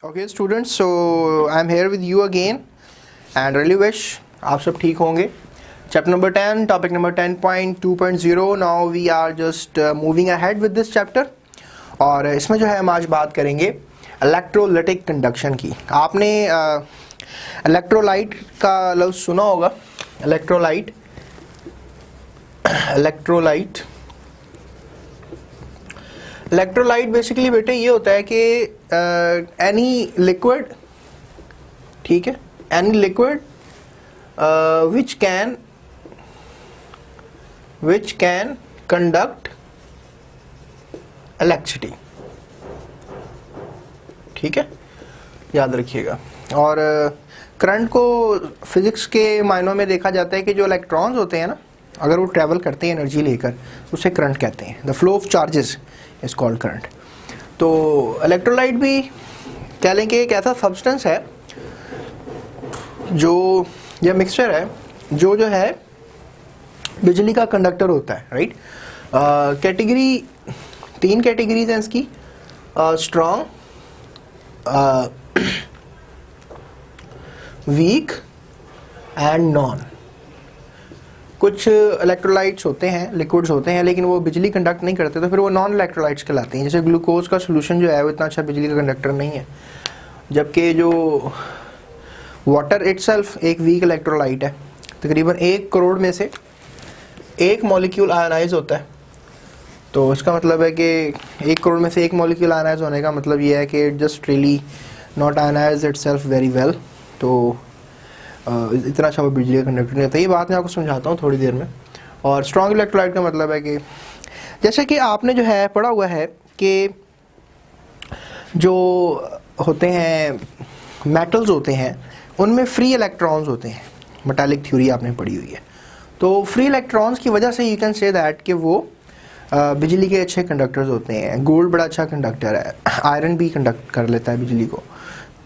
Okay students, so I'm here with you again and really wish आप सब ठीक होंगे. Chapter number 10, topic number 10.2.0. Now we are just moving ahead with this chapter. और इसमें जो है हम आज बात करेंगे इलेक्ट्रोलाइटिक कंडक्शन की. आपने इलेक्ट्रोलाइट का लफ्ज़ सुना होगा. इलेक्ट्रोलाइट इलेक्ट्रोलाइट बेसिकली बेटे ये होता है कि एनी लिक्विड, ठीक है, any liquid which can conduct electricity. ठीक है, याद रखिएगा. और करंट को फिजिक्स के मायनों में देखा जाता है कि जो इलेक्ट्रॉन्स होते हैं ना, अगर वो ट्रैवल करते हैं एनर्जी लेकर, उसे करंट कहते हैं. The flow of charges is called current. तो इलेक्ट्रोलाइट भी कह लें कि एक ऐसा सब्सटेंस है जो यह मिक्सचर है जो है बिजली का कंडक्टर होता है. राइट. कैटेगरी, तीन कैटेगरीज हैं इसकी. Strong, weak and non. कुछ इलेक्ट्रोलाइट्स होते हैं, लिक्विड्स होते हैं, लेकिन वो बिजली कंडक्ट नहीं करते, तो फिर वो नॉन इलेक्ट्रोलाइट्स कहलाते हैं. जैसे ग्लूकोज का सोल्यूशन जो है वो इतना अच्छा बिजली का कंडक्टर नहीं है, जबकि जो वाटर इटसेल्फ एक वीक इलेक्ट्रोलाइट है. तकरीबन 1 करोड़ में से 1 मॉलिक्यूल आयनाइज होता है. तो इसका मतलब है कि 1 करोड़ में से 1 मॉलिक्यूल आयनाइज होने का मतलब ये है कि it just really not ionise itself very well. तो इतना अच्छा वो बिजली का कंडक्टर नहीं होता. ये बात मैं आपको समझाता हूँ थोड़ी देर में. और स्ट्रॉन्ग इलेक्ट्रोलाइट का मतलब है कि जैसे कि आपने जो है पढ़ा हुआ है कि जो होते हैं मेटल्स होते हैं उनमें फ्री इलेक्ट्रॉन्स होते हैं. मेटालिक थ्योरी आपने पढ़ी हुई है. तो फ्री इलेक्ट्रॉन्स की वजह से यू कैन से दैट कि वो बिजली के अच्छे कंडक्टर्स होते हैं. गोल्ड बड़ा अच्छा कंडक्टर है, आयरन भी कंडक्ट कर लेता है बिजली को,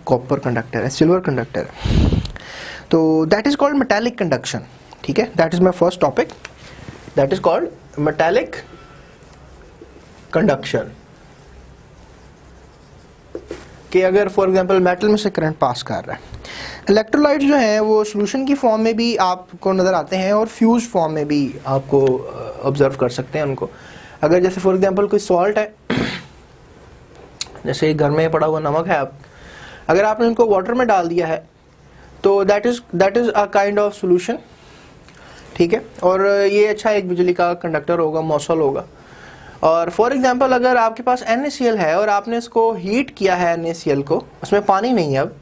कॉपर कंडक्टर है, सिल्वर कंडक्टर है. तो that is called metallic conduction. ठीक है, that is my first topic. That is called metallic conduction. कि अगर फॉर एग्जांपल मेटल में से करंट पास कर रहा है. इलेक्ट्रोलाइट जो हैं वो सोल्यूशन की फॉर्म में भी आपको नज़र आते हैं और फ्यूज फॉर्म में भी आपको ऑब्जर्व कर सकते हैं उनको. अगर जैसे फॉर एग्जांपल कोई सॉल्ट है, जैसे घर में पड़ा हुआ नमक है, अगर आपने उनको वाटर में डाल दिया है तो that is a kind of solution. ठीक है, और ये अच्छा एक बिजली का कंडक्टर होगा, मौसल होगा. और फॉर एग्जांपल अगर आपके पास NaCl है और आपने इसको हीट किया है, NaCl को, उसमें पानी नहीं है अब,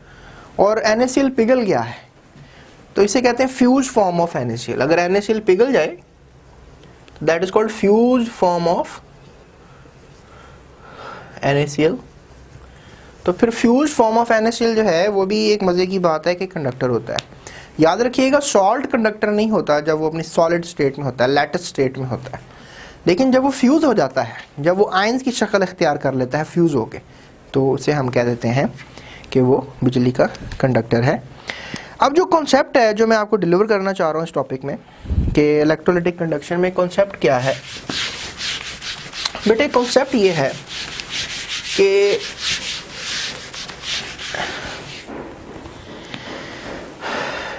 और NaCl पिघल गया है, तो इसे कहते हैं फ्यूज फॉर्म ऑफ NaCl. अगर NaCl पिघल जाए that is called fuse form of NaCl. तो फिर फ्यूज फॉर्म ऑफ NaCl जो है वो भी एक मज़े की बात है कि कंडक्टर होता है. याद रखिएगा, सॉल्ट कंडक्टर नहीं होता जब वो अपनी सॉलिड स्टेट में होता है, लैटिस स्टेट में होता है. लेकिन जब वो फ्यूज़ हो जाता है, जब वो आयंस की शक्ल इख्तियार कर लेता है फ्यूज़ होके, तो उसे हम कह देते हैं कि वो बिजली का कंडक्टर है. अब जो कॉन्सेप्ट है जो मैं आपको डिलीवर करना चाह रहा हूँ इस टॉपिक में कि इलेक्ट्रोलाइटिक कंडक्शन में कॉन्सेप्ट क्या है. बेटे कॉन्सेप्ट ये है कि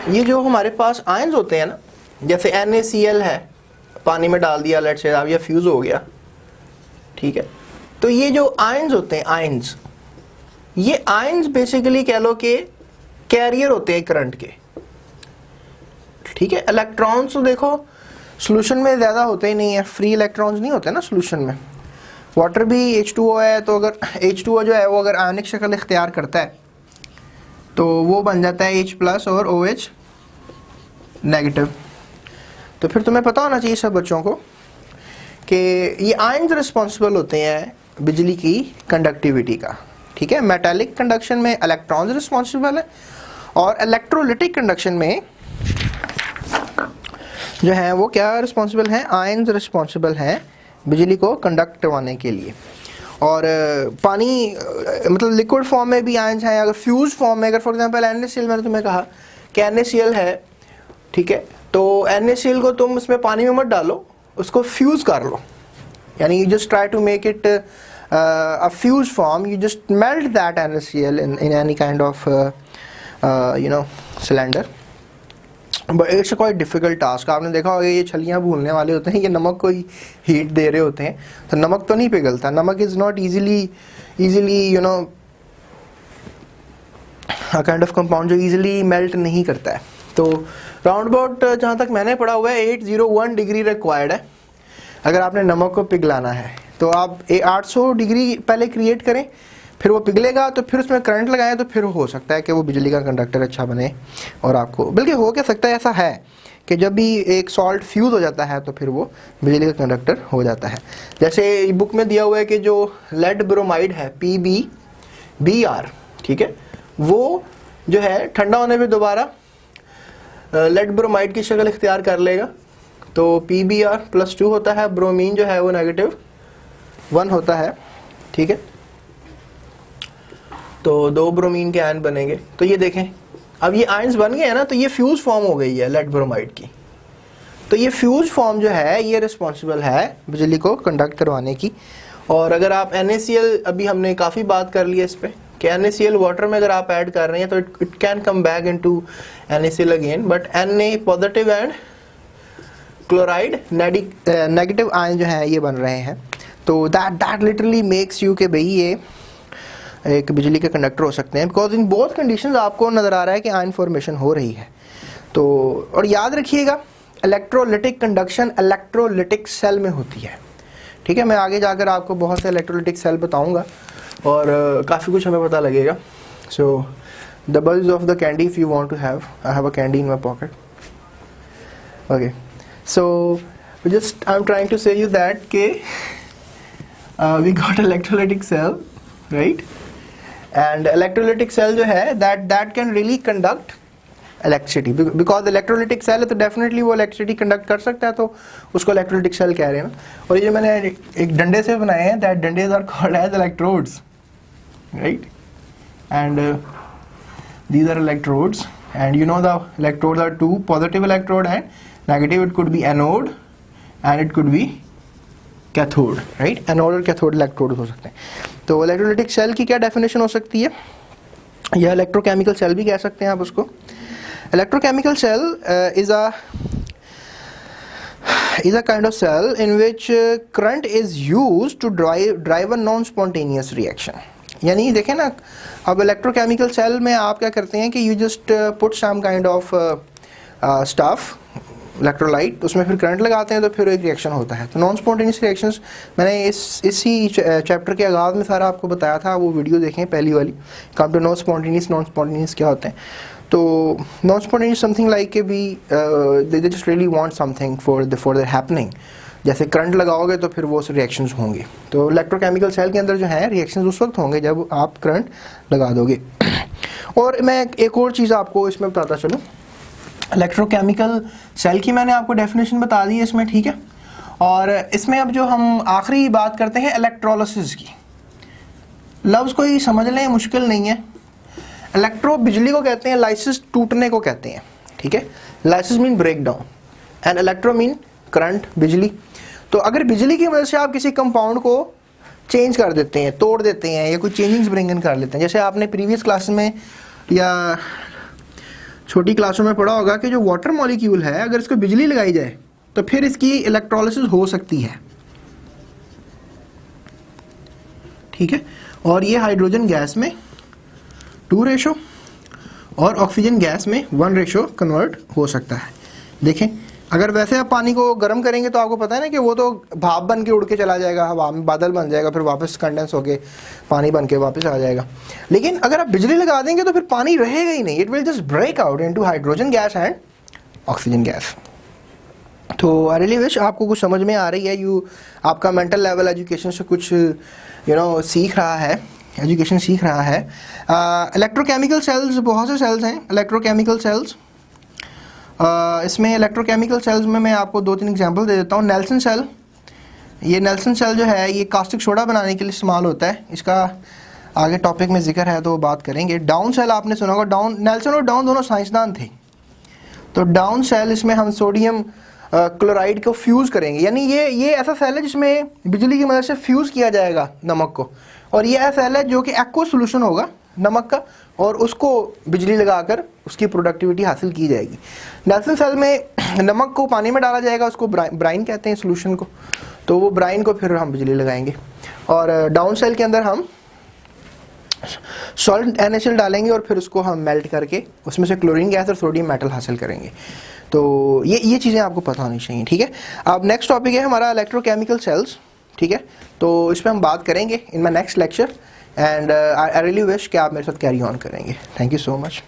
ये जो हमारे पास आयंस होते हैं ना, जैसे NaCl है, पानी में डाल दिया, लेट्स से, अब ये फ्यूज हो गया. ठीक है, तो ये जो आयंस होते हैं, आयंस, ये आयंस बेसिकली कह लो कि कैरियर होते हैं करंट के. ठीक है, इलेक्ट्रॉन्स तो देखो सोल्यूशन में ज़्यादा होते ही नहीं है, फ्री इलेक्ट्रॉन्स नहीं होते ना सोल्यूशन में. वाटर भी H2O है, तो अगर H2O जो है वो अगर आयनिक शक्ल इख्तियार करता है तो वो बन जाता है H+ और OH नेगेटिव. तो फिर तुम्हें पता होना चाहिए सब बच्चों को कि ये आयंस रिस्पॉन्सिबल होते हैं बिजली की कंडक्टिविटी का. ठीक है, मेटालिक कंडक्शन में इलेक्ट्रॉन्स रिस्पॉन्सिबल है और इलेक्ट्रोलाइटिक कंडक्शन में जो है वो क्या रिस्पॉन्सिबल हैं, आयंस रिस्पॉन्सिबल हैं बिजली को कंडक्ट करवाने के लिए. और पानी मतलब लिक्विड फॉर्म में भी आयंस हैं. अगर फ्यूज फॉर्म में, अगर फॉर एग्जांपल NaCl, मैंने तुम्हें कहा कि NaCl है, ठीक है, तो NaCl को तुम उसमें पानी में मत डालो, उसको फ्यूज कर लो. यानी you just try to make it a fused form, you just melt that NaCl in any kind of cylinder. But it's a quite difficult task. आपने देखा होगा ये छलियाँ भूनने वाले होते हैं, ये नमक को ही हीट दे रहे होते हैं, तो नमक तो नहीं पिघलता. नमक is not easily a kind of compound जो easily melt नहीं करता है. तो राउंड अबाउट जहाँ तक मैंने पढ़ा हुआ है 801 डिग्री रिक्वायर्ड है अगर आपने नमक को पिघलाना है. तो आप 800 डिग्री पहले क्रिएट करें, फिर वो पिघलेगा, तो फिर उसमें करंट लगाएं, तो फिर हो सकता है कि वो बिजली का कंडक्टर अच्छा बने. और आपको बल्कि हो क्या सकता है, ऐसा है कि जब भी एक सॉल्ट फ्यूज़ हो जाता है तो फिर वो बिजली का कंडक्टर हो जाता है. जैसे बुक में दिया हुआ है कि जो लेड ब्रोमाइड है PbBr, ठीक है, वो जो है ठंडा होने पे दोबारा लेड ब्रोमाइड की शक्ल इख्तियार कर लेगा. तो PbR+2 होता है, ब्रोमीन जो है वो -1 होता है, ठीक है. तो 2 ब्रोमीन के आयन बनेंगे. तो ये देखें, अब ये आयन्स बन गए हैं ना, तो ये फ्यूज फॉर्म हो गई है लेड ब्रोमाइड की. तो ये फ्यूज फॉर्म जो है ये रिस्पॉन्सिबल है बिजली को कंडक्ट करवाने की. और अगर आप NaCl, अभी हमने काफ़ी बात कर ली है इस पर कि NaCl वाटर में अगर आप ऐड कर रहे हैं तो it can come back into NaCl again, but Na positive and chloride negative ion जो है ये बन रहे हैं. तो दैट लिटरली मेक्स यू के भाई ये एक बिजली के कंडक्टर हो सकते हैं, बिकॉज इन बोथ कंडीशंस आपको नज़र आ रहा है कि आयन फॉर्मेशन हो रही है. तो और याद रखिएगा इलेक्ट्रोलिटिक कंडक्शन इलेक्ट्रोलिटिक सेल में होती है, ठीक है. मैं आगे जाकर आपको बहुत से इलेक्ट्रोलिटिक सेल बताऊंगा और काफ़ी कुछ हमें पता लगेगा. So the bulbs of the candy if you want to have, I have a candy in my pocket. Okay, so just I am trying to say you that के we got electrolytic cell, right. And electrolytic cell जो है that can really conduct electricity, because electrolytic cell है तो definitely वो electricity conduct कर सकता है, तो उसको इलेक्ट्रोलिटिक सेल कह रहे हैं ना. और ये जो मैंने एक डंडे से बनाए हैं, दैट डंडेज are called as electrodes, right. And these are electrodes, and you know the electrodes are 2 positive electrode and negative. It could be anode and it could be cathode, right. anode और cathode electrodes हो सकते हैं. तो electrolytic cell की क्या definition हो सकती है, या इलेक्ट्रोकेमिकल सेल भी कह सकते हैं आप उसको. Electrochemical cell is a kind of cell in which current is used to drive a non-spontaneous reaction. यानी देखें ना, अब इलेक्ट्रोकेमिकल सेल में आप क्या करते हैं कि you just put some kind of stuff electrolyte, उसमें फिर करंट लगाते हैं तो फिर एक रिएक्शन होता है. तो नॉन स्पॉन्टेनियस रिएक्शंस मैंने इसी चैप्टर के आगाज़ में सारा आपको बताया था, वो वीडियो देखें पहली वाली. कम टू नॉन स्पॉन्टेनियस क्या होते हैं. तो नॉन स्पॉन्टेनियस समथिंग लाइक के भी they just really want something for their happening. जैसे करंट लगाओगे तो फिर वो रिएक्शंस होंगे. तो इलेक्ट्रोकेमिकल सेल के अंदर जो है रिएक्शंस उस वक्त होंगे जब आप करंट लगा दोगे. और मैं एक और चीज़ आपको इसमें बताता चलूँ, इलेक्ट्रोकेमिकल सेल की मैंने आपको डेफिनेशन बता दी है इसमें, ठीक है. और इसमें अब जो हम आखिरी बात करते हैं इलेक्ट्रोलिसिस की. लफ्ज़ कोई समझ लें, मुश्किल नहीं है. इलेक्ट्रो बिजली को कहते हैं, लाइसिस टूटने को कहते हैं, ठीक है. Lysis mean break down and electro mean current, बिजली. तो अगर बिजली की वजह से आप किसी कंपाउंड को चेंज कर देते हैं, तोड़ देते हैं, या कोई चेंजिंग्स ब्रिंग इन कर लेते हैं, जैसे आपने प्रीवियस क्लास में या छोटी क्लासों में पढ़ा होगा कि जो वाटर मॉलिक्यूल है अगर इसको बिजली लगाई जाए तो फिर इसकी इलेक्ट्रोलिसिस हो सकती है, ठीक है. और ये हाइड्रोजन गैस में 2 रेशो और ऑक्सीजन गैस में 1 रेशो कन्वर्ट हो सकता है. देखें, अगर वैसे आप पानी को गर्म करेंगे तो आपको पता है ना कि वो तो भाप बन के उड़ के चला जाएगा, हवा में बादल बन जाएगा, फिर वापस कंडेंस होके पानी बन के वापस आ जाएगा. लेकिन अगर आप बिजली लगा देंगे तो फिर पानी रहेगा ही नहीं, it will just break out into hydrogen gas and oxygen gas. तो आई रियली विश आपको कुछ समझ में आ रही है. आपका मेंटल लेवल एजुकेशन से कुछ सीख रहा है, एजुकेशन सीख रहा है. इलेक्ट्रोकेमिकल सेल्स, बहुत से सेल्स हैं इलेक्ट्रोकेमिकल सेल्स. इसमें इलेक्ट्रोकेमिकल सेल्स में मैं आपको 2-3 एग्जांपल दे देता हूँ. नेल्सन सेल, ये नेल्सन सेल जो है ये कास्टिक सोडा बनाने के लिए इस्तेमाल होता है. इसका आगे टॉपिक में जिक्र है तो बात करेंगे. डाउन सेल आपने सुना होगा, डाउन, नेल्सन और डाउन दोनों साइंसदान थे. तो डाउन सेल, इसमें हम सोडियम क्लोराइड को फ्यूज़ करेंगे, यानी ये ऐसा सेल है जिसमें बिजली की मदद से फ्यूज़ किया जाएगा नमक को, और ये ऐसा सेल है जो कि एक्व सोल्यूशन होगा नमक का, और उसको बिजली लगाकर उसकी प्रोडक्टिविटी हासिल की जाएगी। नेल्सन सेल में नमक को पानी में डाला जाएगा, उसको ब्राइन कहते हैं सोल्यूशन को, तो वो ब्राइन को फिर हम बिजली लगाएंगे। और डाउन सेल के अंदर हम सॉल्ट NaCl डालेंगे और फिर उसको हम मेल्ट करके उसमें से क्लोरीन गैस और सोडियम मेटल हासिल करेंगे। तो ये चीज़ें आपको पता होनी चाहिए, ठीक है। अब नेक्स्ट टॉपिक है हमारा इलेक्ट्रोकेमिकल सेल्स, ठीक है। तो इस पर हम बात करेंगे in my next lecture, and I really wish कि आप मेरे साथ कैरी ऑन करेंगे। Thank you so much.